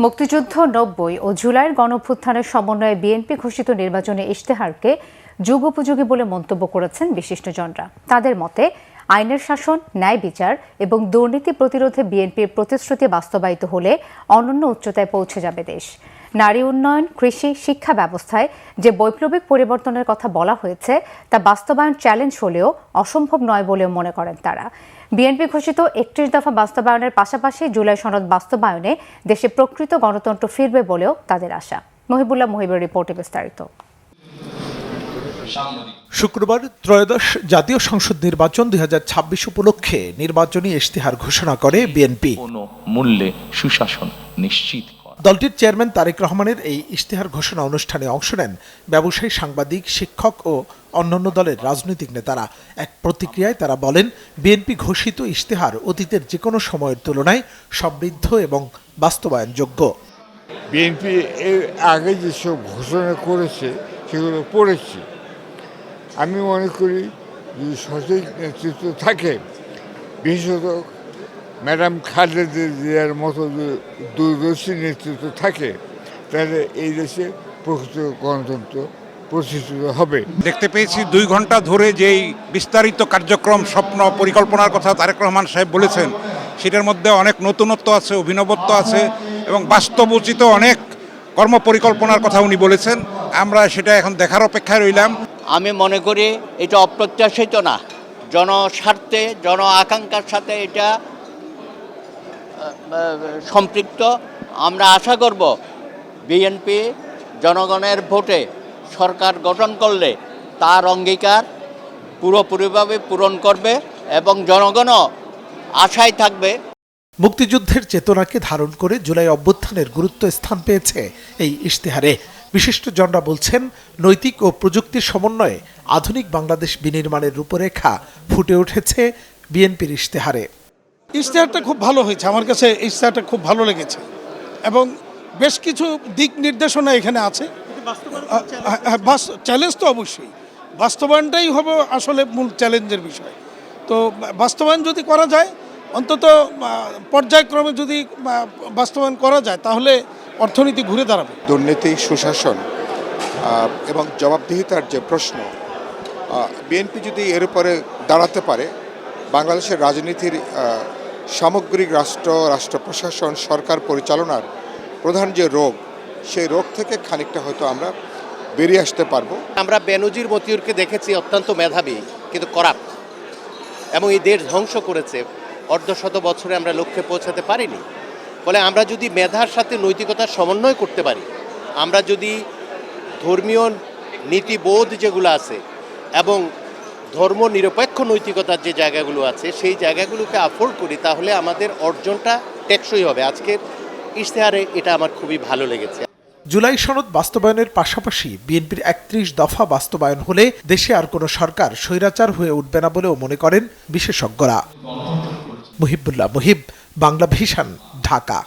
মুক্তিযুদ্ধ 90 ও জুলাইয়ের গণঅভ্যুত্থানের সমন্বয়ে বিএনপি ঘোষিত নির্বাচনী ইশতেহারকে যুগোপযোগী বলে মন্তব্য করেছেন বিশিষ্টজনরা। তাদের মতে আইনের শাসন, ন্যায় বিচার এবং দুর্নীতি প্রতিরোধে বিএনপির প্রতিশ্রুতি বাস্তবায়িত হলে অনন্য উচ্চতায় পৌঁছে যাবে দেশ। নারী উন্নয়ন, কৃষি, শিক্ষা ব্যবস্থায় যে বৈপ্লবিক পরিবর্তনের কথা বলা হয়েছে তা বাস্তবায়ন চ্যালেঞ্জ হলেও অসম্ভব নয় বলেও মনে করেন তারা। বিএনপি ঘোষিত 31 দফা বাস্তবায়নের পাশাপাশি জুলাই সনদ বাস্তবায়নে দেশে প্রকৃত গণতন্ত্র ফিরবে বলেও তাদের আশা। মহিবুল্লাহ মহিবের রিপোর্টে বিস্তারিত। শুক্রবার ত্রয়োদশ জাতীয় সংসদ নির্বাচন 2026 উপলক্ষে নির্বাচনী ইশতেহার ঘোষণা করে বিএনপি। মূল্যে সুশাসন নিশ্চিত। দলটির চেয়ারম্যান তারেক রহমানের এই ইশতেহার ঘোষণা অনুষ্ঠানে অংশ নেন ব্যবসায়ী, সাংবাদিক, শিক্ষক ও অন্যান্য দলের রাজনৈতিক নেতারা। এক প্রতিক্রিয়ায় তারা বলেন, বিএনপি ঘোষিত ইশতেহার অতীতের যে কোনো সময়ের তুলনায় সমৃদ্ধ এবং বাস্তবায়নযোগ্য। বিএনপি এর আগে যেসব ঘোষণা করেছে সেগুলো পড়েছি। আমি মনে করি যদি সঠিক নেতৃত্ব থাকে, বিশেষত ম্যাডাম খালেদা জিয়ার মতো দূরদর্শী নেতৃত্ব থাকে, তাহলে এই দেশে প্রকৃত গণতন্ত্র প্রতিষ্ঠিত হবে। দেখতে পেয়েছি 2 ঘন্টা ধরে যেই বিস্তারিত কার্যক্রম, স্বপ্ন, পরিকল্পনার কথা তারেক রহমান সাহেব বলেছেন, সেটার মধ্যে অনেক নতুনত্ব আছে, অভিনবত্ব আছে এবং বাস্তবোচিত অনেক কর্মপরিকল্পনার কথা উনি বলেছেন। আমরা সেটা এখন দেখার অপেক্ষায় রইলাম। আমি মনে করি এটা অপ্রত্যাশিত না, জনস্বার্থে, জন আকাঙ্ক্ষার সাথে এটা সম্পৃক্ত। আমরা আশা করব বিএনপি জনগণের ভোটে সরকার গঠন করলে তার অঙ্গীকার পুরোপুরিভাবে পূরণ করবে এবং জনগণও আশায় থাকবে। মুক্তিযুদ্ধের চেতনাকে ধারণ করে জুলাই অভ্যুত্থানের গুরুত্ব স্থান পেয়েছে এই ইশতেহারে। বিশিষ্টজনরা বলছেন, নৈতিক ও প্রযুক্তির সমন্বয়ে আধুনিক বাংলাদেশ বিনির্মাণের রূপরেখা ফুটে উঠেছে বিএনপির ইশতেহারে। ইশতেহারটা খুব ভালো হয়েছে, আমার কাছে ইশতেহারটা খুব ভালো লেগেছে এবং বেশ কিছু দিক নির্দেশনা এখানে আছে। চ্যালেঞ্জ তো অবশ্যই, বাস্তবায়নটাই হবে আসলে মূল চ্যালেঞ্জের বিষয়। তো বাস্তবায়ন যদি করা যায়, অন্তত পর্যায়ক্রমে যদি বাস্তবায়ন করা যায়, তাহলে অর্থনীতি ঘুরে দাঁড়াবে। দুর্নীতি, সুশাসন এবং জবাবদিহিতার যে প্রশ্ন, বিএনপি যদি এর উপরে দাঁড়াতে পারে, বাংলাদেশের রাজনীতির সামগ্রিক রাষ্ট্র প্রশাসন, সরকার পরিচালনার প্রধান যে রোগ, সেই রোগ থেকে খানিকটা হয়তো আমরা বেরিয়ে আসতে পারবো। আমরা বেনজির মতিউরকে দেখেছি অত্যন্ত মেধাবী কিন্তু করাপ্ট, এবং এই দেশ ধ্বংস করেছে। অর্ধশত বছরে আমরা লক্ষ্যে পৌঁছাতে পারিনি। ফলে আমরা যদি মেধার সাথে নৈতিকতার সমন্বয় করতে পারি, আমরা যদি ধর্মীয় নীতিবোধ যেগুলো আছে এবং ধর্ম নিরপেক্ষ নৈতিকতার যে জায়গাগুলো আছে, সেই জায়গাগুলোকে আফোর্ড করি, তাহলে আমাদের অর্জনটা টেকসই হবে। আজকের ইশতেহারে এটা আমার খুবই ভালো লেগেছে। জুলাই সনদ বাস্তবায়নের পাশাপাশি বিএনপির 31 দফা বাস্তবায়ন হলে দেশে আর কোনো সরকার স্বৈরাচার হয়ে উঠবে না বলেও মনে করেন বিশেষজ্ঞরা। মহিবুল্লাহ মহিব, বাংলা ভিশন, ঢাকা।